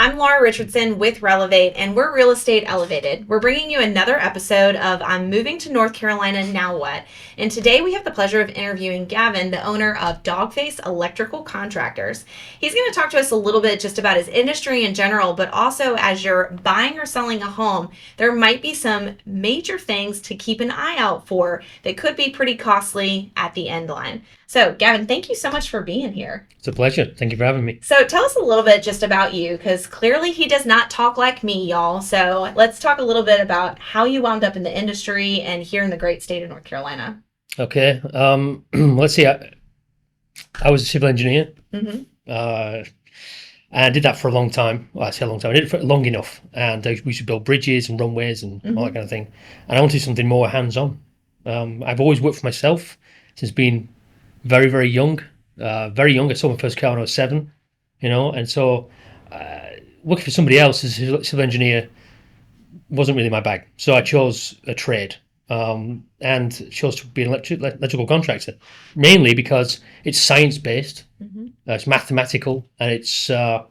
I'm Laura Richardson with Relevate, and we're Real Estate Elevated. We're bringing you another episode of I'm Moving to North Carolina, Now What? And today we have the pleasure of interviewing Gavin, the owner of Dogface Electrical Contractors. He's going to talk to us a little bit just about his industry in general, but also as you're buying or selling a home, there might be some major things to keep an eye out for that could be pretty costly at the end line. So, Gavin, thank you so much for being here. It's a pleasure. Thank you for having me. So tell us a little bit just about you, because clearly he does not talk like me, y'all. So let's talk a little bit about how you wound up in the industry and here in the great state of North Carolina. Okay. Let's see. I was a civil engineer. Mm-hmm. And I did that for a long time. Well, I say a long time. I did it for long enough. And we used to build bridges and runways and all that kind of thing. And I wanted something more hands-on. I've always worked for myself since being very, very young. Very young. I sold my first car when I was 7, and so working for somebody else as a civil engineer wasn't really my bag. So I chose a trade and chose to be an electrical contractor, mainly because it's science-based, it's mathematical, and it's, I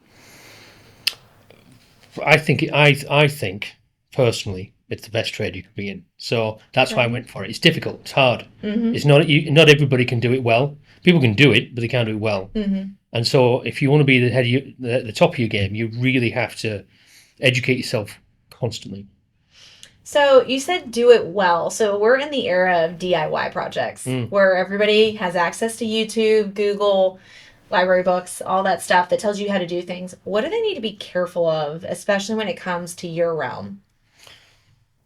think personally, it's the best trade you could be in. So that's why I went for it. It's difficult. It's hard. It's not everybody can do it well. People can do it, but they can't do it well. And so if you want to be the top of your game, you really have to educate yourself constantly. So you said do it well. So we're in the era of DIY projects where everybody has access to YouTube, Google, library books, all that stuff that tells you how to do things. What do they need to be careful of, especially when it comes to your realm?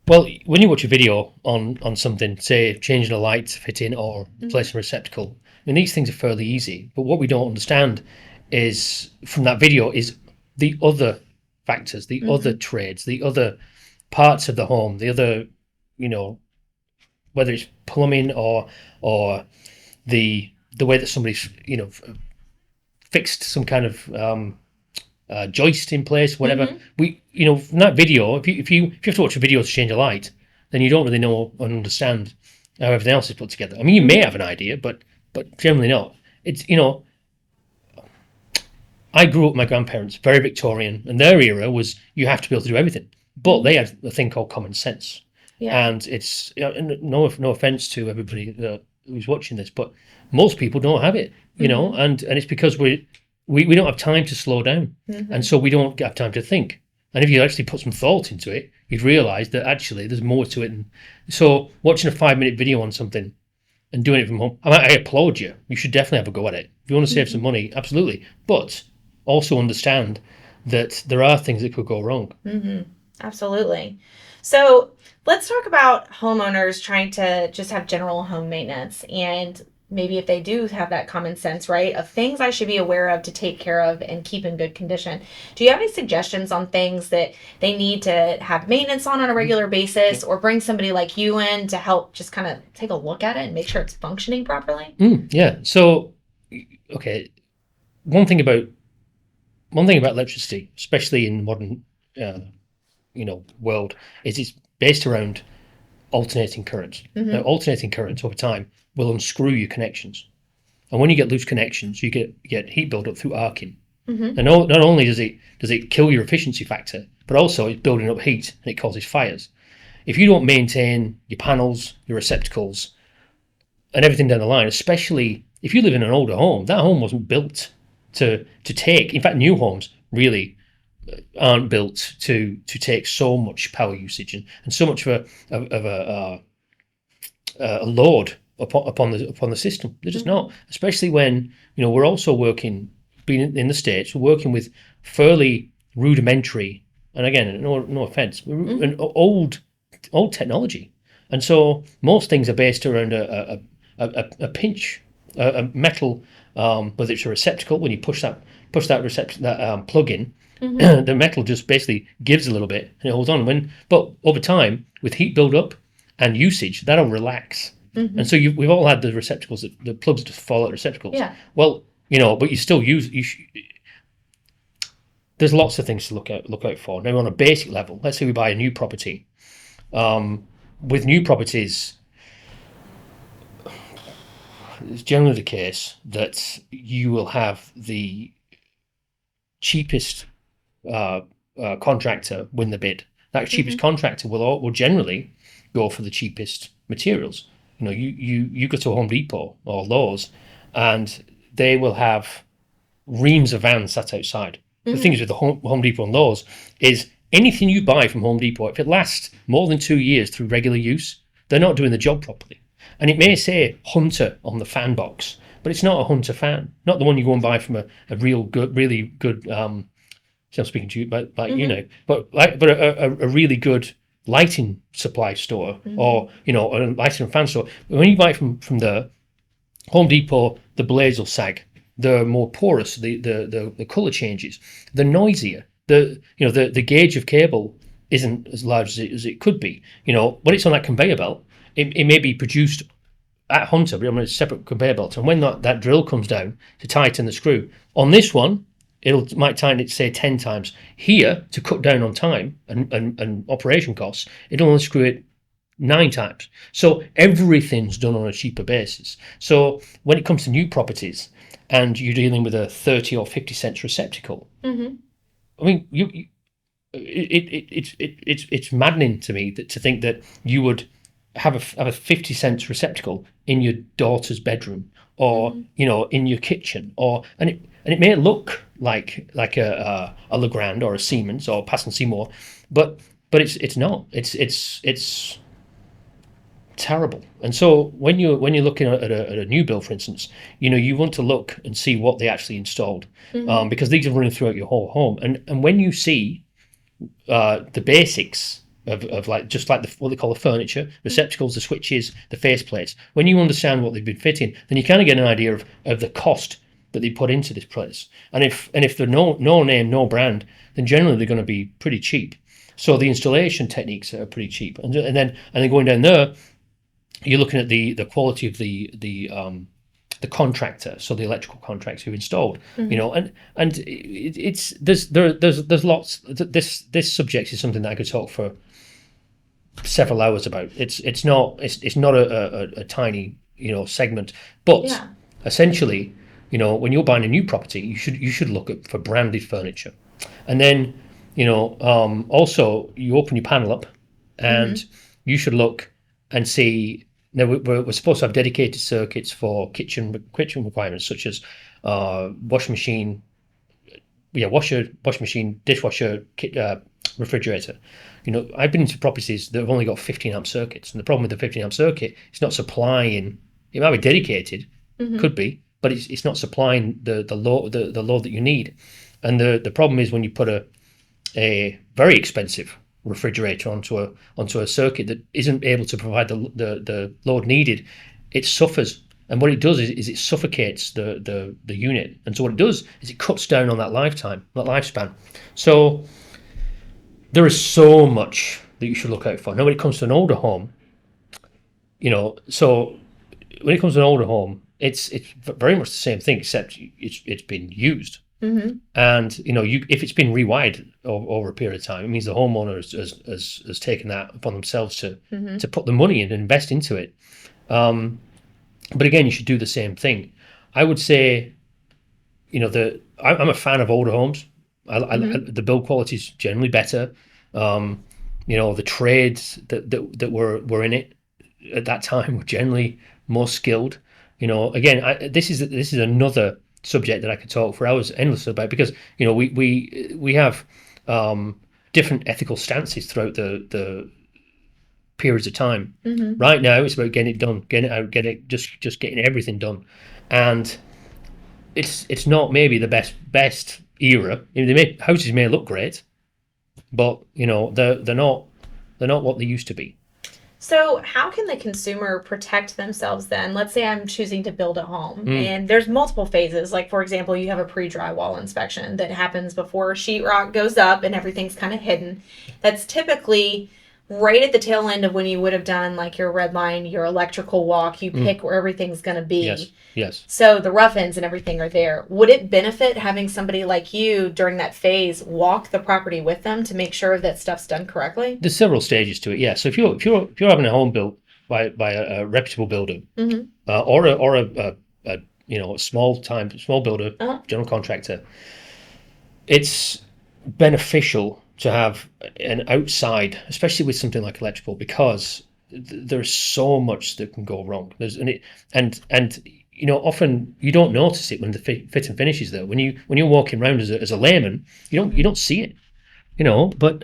Well, when you watch a video on something, say changing a light to fit in or placing a receptacle, I mean, these things are fairly easy. But what we don't understand is from that video is the other factors, the other trades, the other parts of the home, the other, whether it's plumbing or the way that somebody's, fixed some kind of joist in place, whatever. From that video, if you have to watch a video to change a light, then you don't really know and understand how everything else is put together. I mean, you may have an idea, but generally not. It's I grew up with my grandparents, very Victorian, and their era was you have to be able to do everything, but they had a thing called common sense. Yeah. And it's no offense to everybody who's watching this, but most people don't have it, and it's because we don't have time to slow down, and so we don't have time to think. And if you actually put some thought into it, you'd realise that actually there's more to it. And so watching a 5-minute video on something and doing it from home, I applaud you. You should definitely have a go at it. If you want to save some money, absolutely. But also understand that there are things that could go wrong. Absolutely. So let's talk about homeowners trying to just have general home maintenance, and maybe if they do have that common sense, right, of things I should be aware of to take care of and keep in good condition. Do you have any suggestions on things that they need to have maintenance on a regular basis, or bring somebody like you in to help just kind of take a look at it and make sure it's functioning properly? Yeah. So, okay, one thing about electricity, especially in the modern, world, is it's based around alternating currents. Now, alternating currents over time will unscrew your connections, and when you get loose connections, you get heat buildup through arcing. And not only does it kill your efficiency factor, but also it's building up heat and it causes fires. If you don't maintain your panels, your receptacles, and everything down the line, especially if you live in an older home, that home wasn't built to take. In fact, new homes really aren't built to take so much power usage and so much of a load upon the system. They're just not, especially when we're also working, being in the States, we're working with fairly rudimentary, and again, no offense, an old technology, and so most things are based around a pinch, a metal, whether it's a receptacle. When you push that plug in, the metal just basically gives a little bit and it holds on. But over time, with heat buildup and usage, that'll relax. And so we've all had the receptacles, the plugs just fall out receptacles. Yeah. Well, but you still use. There's lots of things to look out for. Now, on a basic level, let's say we buy a new property. With new properties, it's generally the case that you will have the cheapest contractor win the bid. That cheapest contractor will generally go for the cheapest materials. You go to Home Depot or Lowe's, and they will have reams of vans sat outside. The thing is with the Home Depot and Lowe's is anything you buy from Home Depot, if it lasts more than 2 years through regular use, they're not doing the job properly. And it may say Hunter on the fan box, but it's not a Hunter fan, not the one you go and buy from a really good. So I'm speaking to you about but a really good lighting supply store, or a lighting and fan store. When you buy it from the Home Depot, the blades will sag. They're more porous. The color changes. They're noisier. The gauge of cable isn't as large as it could be. When it's on that conveyor belt, it may be produced at Hunter, but on a separate conveyor belt. And when that drill comes down to tighten the screw, on this one, it might tighten it, say, 10 times. Here, to cut down on time and operation costs, it'll only screw it 9 times. So everything's done on a cheaper basis. So when it comes to new properties and you're dealing with a 30 or 50 cents receptacle, I mean, it's maddening to me to think that you would have a 50 cents receptacle in your daughter's bedroom, or in your kitchen, and it may look like a Legrand or a Siemens or Pass and Seymour, but it's not. It's terrible. And so when you're looking at a new build, for instance, you want to look and see what they actually installed, because these are running throughout your whole home. And when you see the basics of what they call the furniture, receptacles, the switches, the faceplates, when you understand what they've been fitting, then you kind of get an idea of the cost that they put into this place. And if they're no name, no brand, then generally they're going to be pretty cheap. So the installation techniques are pretty cheap. And then going down there, you're looking at the quality of the contractor, so the electrical contractor who installed, and there's lots. This subject is something that I could talk for several hours about. It's not a tiny segment, but essentially, when you're buying a new property, you should look for branded furniture, and then also you open your panel up, and you should look and see. Now we're supposed to have dedicated circuits for kitchen requirements, such as washing machine, dishwasher, refrigerator. I've been into properties that have only got 15 amp circuits, and the problem with the 15 amp circuit, it's not supplying. It might be dedicated, could be, but it's not supplying the load that you need. And the problem is when you put a very expensive refrigerator onto a circuit that isn't able to provide the load needed, it suffers. And what it does is it suffocates the unit. And so what it does is it cuts down on that lifespan. So there is so much that you should look out for. Now, when it comes to an older home, so when it comes to an older home, it's very much the same thing, except it's been used. And if it's been rewired over a period of time, it means the homeowner has taken that upon themselves to put the money in and invest into it. But again, you should do the same thing. I would say, I'm a fan of older homes. The build quality is generally better. The trades that were in it at that time were generally more skilled. Again, this is another subject that I could talk for hours endlessly about, because we have different ethical stances throughout the periods of time. Right now it's about getting it done, getting it out, just getting everything done, and it's not maybe the best era. Houses may look great, but they're not what they used to be. So how can the consumer protect themselves then? Let's say I'm choosing to build a home, and there's multiple phases. Like, for example, you have a pre-drywall inspection that happens before sheetrock goes up and everything's kind of hidden. That's typically right at the tail end of when you would have done like your red line, your electrical walk. You pick where everything's going to be. Yes. So the rough ends and everything are there. Would it benefit having somebody like you during that phase walk the property with them to make sure that stuff's done correctly? There's several stages to it. Yeah. So if you're having a home built by a reputable builder, or a small builder, general contractor, it's beneficial to have an outside, especially with something like electrical, because there's so much that can go wrong. And often you don't notice it when the fit and finish is there. When you're walking around as a layman, you don't see it. But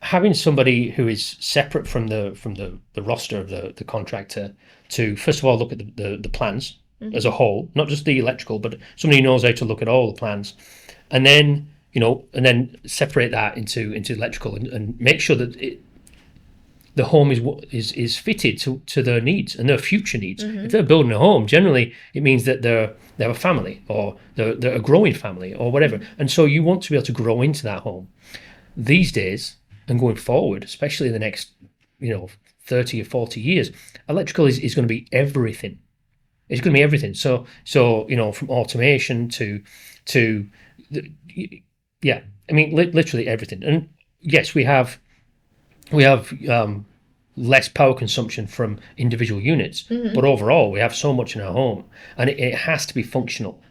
having somebody who is separate from the roster of the contractor to first of all look at the plans as a whole, not just the electrical, but somebody who knows how to look at all the plans, and then separate that into electrical and make sure that the home is fitted to their needs and their future needs. If they're building a home, generally it means that they have a family, or they're a growing family, or whatever. And so you want to be able to grow into that home. These days and going forward, especially in the next 30 or 40 years, electrical is going to be everything. It's going to be everything. So from automation to literally everything. And yes, we have less power consumption from individual units, but overall we have so much in our home, and it has to be functional.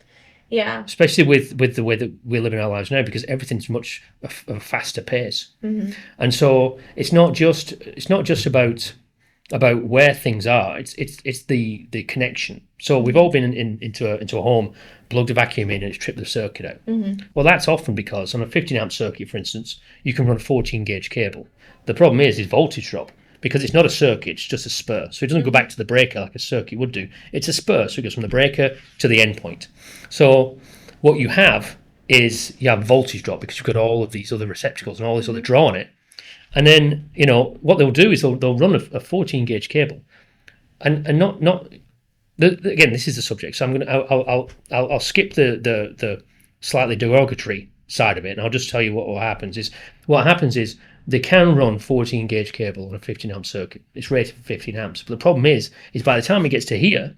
Yeah. Especially with the way that we live in our lives now, because everything's much a faster pace. And so it's not just about where things are. It's the connection. So we've all been into a home, plugged a vacuum in, and it's tripped the circuit out. Well, that's often because on a 15 amp circuit, for instance, you can run a 14 gauge cable. The problem is voltage drop, because it's not a circuit, it's just a spur. So it doesn't go back to the breaker like a circuit would do. It's a spur, so it goes from the breaker to the end point. So what you have is you have voltage drop because you've got all of these other receptacles and all this other draw on it. And then, what they'll do is they'll run a 14 gauge cable, and not again, this is the subject, so I'll skip the slightly derogatory side of it, and I'll just tell you what happens is they can run 14 gauge cable on a 15 amp circuit. It's rated for 15 amps, but the problem is by the time it gets to here,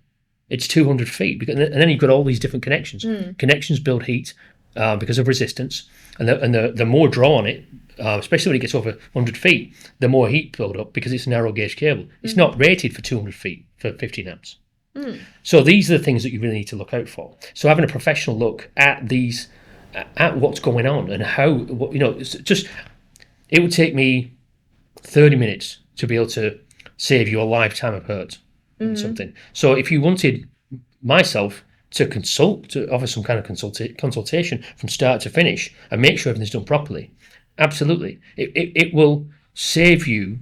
it's 200 feet, and then you've got all these different connections. Connections build heat because of resistance, and the more draw on it, especially when it gets over 100 feet, the more heat build up because it's a narrow gauge cable. It's not rated for 200 feet for 15 amps. So these are the things that you really need to look out for. So having a professional look at these, at what's going on and how, it's just, it would take me 30 minutes to be able to save you a lifetime of hurt on something. So if you wanted myself to offer some kind of consultation from start to finish and make sure everything's done properly, absolutely, it will save you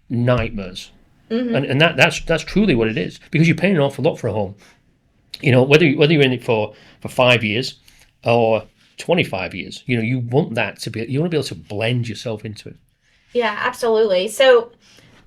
nightmares. And that's truly what it is, because you're paying an awful lot for a home. Whether you're in it for 5 years or 25 years, you want to be able to blend yourself into it. Yeah, absolutely. So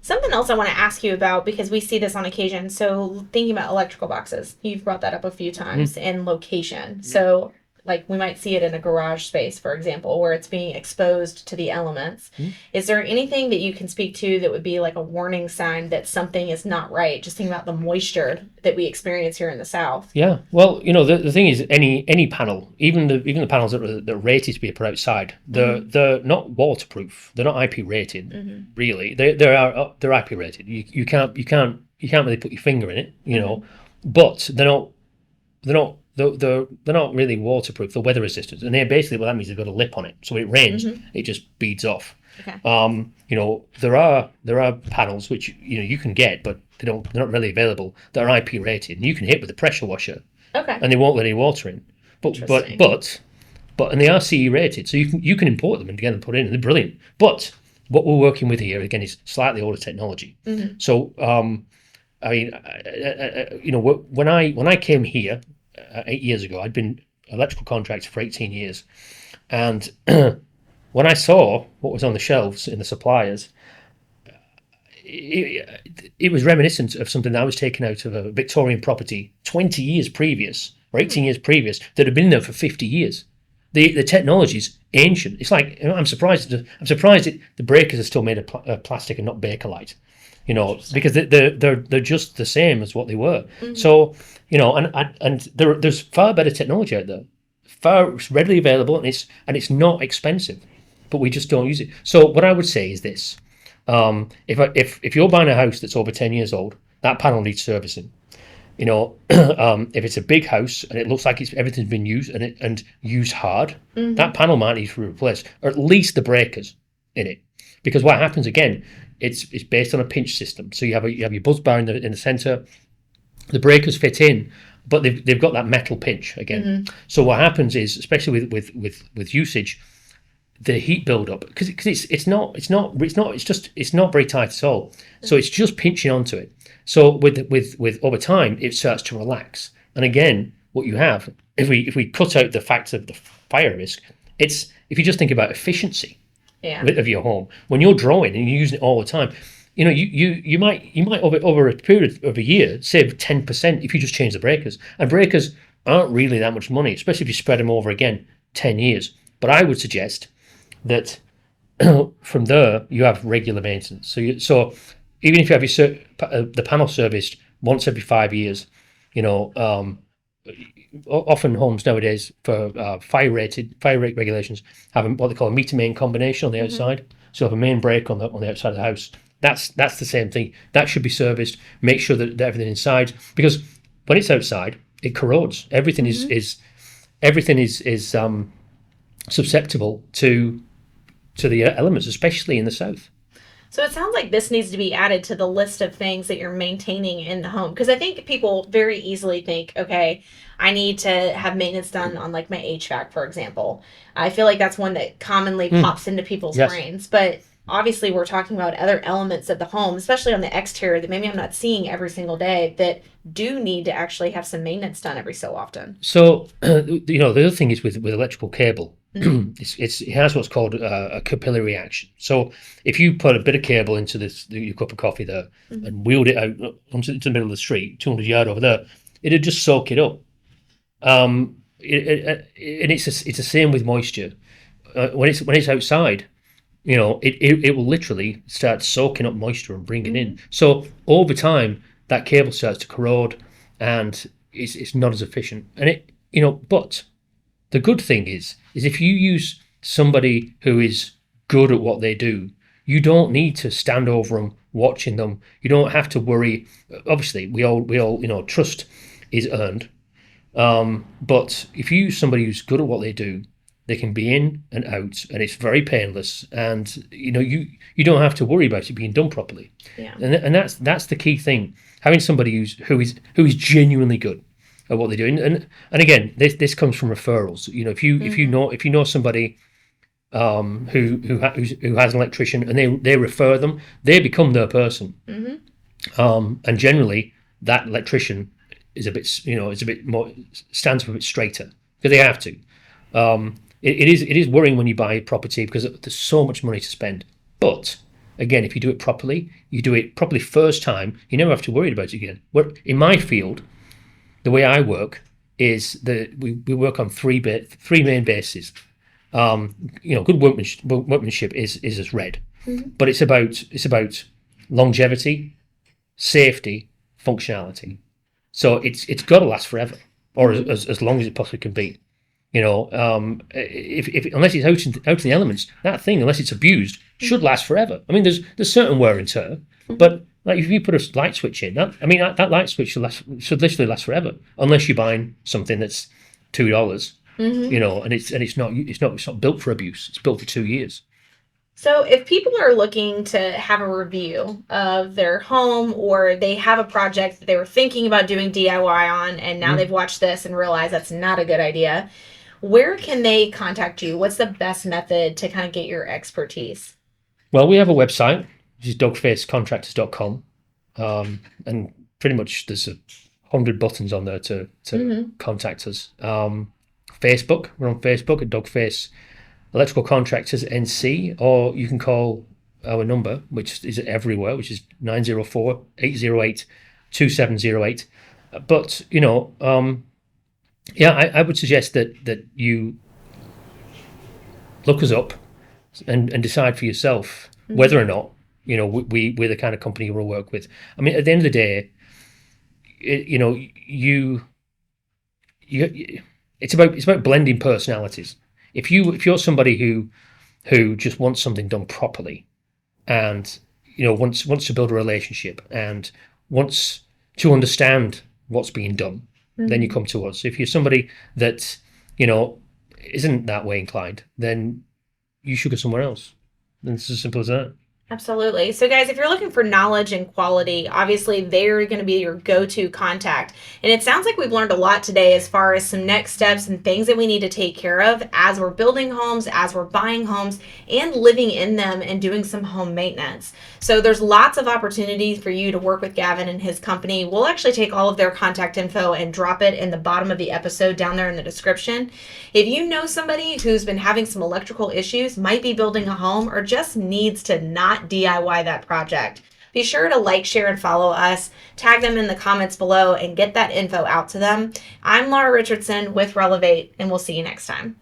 something else I want to ask you about, because we see this on occasion. So thinking about electrical boxes, you've brought that up a few times, and location. So like we might see it in a garage space, for example, where it's being exposed to the elements. Is there anything that you can speak to that would be like a warning sign that something is not right? Just thinking about the moisture that we experience here in the South. Yeah, well, the thing is, any panel, even the panels that are rated to be put outside, they're not waterproof. They're not IP rated, really. They're IP rated. You can't really put your finger in it, but they're not really waterproof. They're weather resistant, and basically what that means is they've got a lip on it, so when it rains, it just beads off. Okay. There are panels which you can get, but they're not really available, that are IP rated, and you can hit with a pressure washer. Okay. And they won't let any water in. But and they are CE rated, so you can import them and get them put in, and they're brilliant. But what we're working with here again is slightly older technology. So when I came here 8 years ago, I'd been electrical contractor for 18 years, and when I saw what was on the shelves in the suppliers, it was reminiscent of something that I was taken out of a Victorian property 20 years previous or 18 years previous that had been there for 50 years. The technology's ancient. It's like, I'm surprised that the breakers are still made of plastic and not Bakelite. Because they're just the same as what they were. So, and there's far better technology out there, far readily available, and it's not expensive, but we just don't use it. So what I would say is this: if you're buying a house that's over 10 years old, that panel needs servicing. You know, if it's a big house and it looks like everything's been used and used hard, that panel might need to be replaced, or at least the breakers in it, because what happens again, it's based on a pinch system. So you have your buzz bar in the center, the breakers fit in, but they've got that metal pinch again. So what happens is, especially with usage, the heat buildup, because it's not very tight at all. So it's just pinching onto it. So with over time, it starts to relax. And again, what you have, if we cut out the fact of the fire risk, it's, if you just think about efficiency of your home, when you're drawing and you're using it all the time, you know, you might over a period of a year save 10% if you just change the breakers. And breakers aren't really that much money, especially if you spread them over again 10 years. But I would suggest that from there you have regular maintenance. So even if you have the panel serviced once every 5 years, you know, often homes nowadays for fire rate regulations have what they call a meter main combination on the outside. So you have a main break on the outside of the house. That's the same thing. That should be serviced. Make sure that everything inside, because when it's outside, it corrodes. Everything is susceptible to the elements, especially in the south. So it sounds like this needs to be added to the list of things that you're maintaining in the home. Because I think people very easily think, okay, I need to have maintenance done on like my HVAC, for example. I feel like that's one that commonly pops into people's brains. But obviously we're talking about other elements of the home, especially on the exterior, that maybe I'm not seeing every single day, that do need to actually have some maintenance done every so often. So, you know, the other thing is with electrical cable, it has what's called a capillary action. So if you put a bit of cable into your cup of coffee there and wheeled it out into the middle of the street, 200 yards over there, it'd just soak it up. And it's the same with moisture. When it's outside, you know, it will literally start soaking up moisture and bring it in. So over time, that cable starts to corrode, and it's not as efficient. And but the good thing is if you use somebody who is good at what they do, you don't need to stand over them, watching them. You don't have to worry. Obviously, we all you know, trust is earned. But if you use somebody who's good at what they do, they can be in and out, and it's very painless. And you know, you don't have to worry about it being done properly. Yeah. And that's the key thing. Having somebody who is genuinely good at what they do. And again, this comes from referrals. You know, if you know somebody who has an electrician and they refer them, they become their person. And generally, that electrician is a bit more, stands up a bit straighter, because they have to. It is worrying when you buy a property, because there's so much money to spend. But again, if you do it properly, first time, you never have to worry about it again. In my field, the way I work is that we work on three main bases. You know, good workmanship is as read, but it's about longevity, safety, functionality. So it's got to last forever, or as long as it possibly can be. You know, if unless it's out in the elements, that thing, unless it's abused, should last forever. I mean, there's certain wear and tear, but like if you put a light switch in, that light switch should literally last forever, unless you're buying something that's $2, you know, and it's not built for abuse. It's built for 2 years. So if people are looking to have a review of their home, or they have a project that they were thinking about doing DIY on, and now they've watched this and realized that's not a good idea, where can they contact you? What's the best method to kind of get your expertise? Well, we have a website, which is dogfacecontractors.com, and pretty much there's 100 buttons on there to contact us. Facebook, we're on Facebook at Dogface Electrical Contractors NC, or you can call our number, which is everywhere, which is 904-808-2708. But you know, I would suggest that you look us up and decide for yourself whether or not, you know, we're the kind of company you will work with. I mean, at the end of the day, it's about blending personalities. If you're somebody who just wants something done properly, and you know wants to build a relationship and wants to understand what's being done, then you come to us. If you're somebody that, isn't that way inclined, then you should go somewhere else. And it's as simple as that. Absolutely. So, guys, if you're looking for knowledge and quality, obviously they're going to be your go to contact. And it sounds like we've learned a lot today as far as some next steps and things that we need to take care of as we're building homes, as we're buying homes, and living in them and doing some home maintenance. So, there's lots of opportunities for you to work with Gavin and his company. We'll actually take all of their contact info and drop it in the bottom of the episode down there in the description. If you know somebody who's been having some electrical issues, might be building a home, or just needs to not DIY that project, be sure to like, share, and follow us. Tag them in the comments below and get that info out to them. I'm Laura Richardson with Relevate, and we'll see you next time.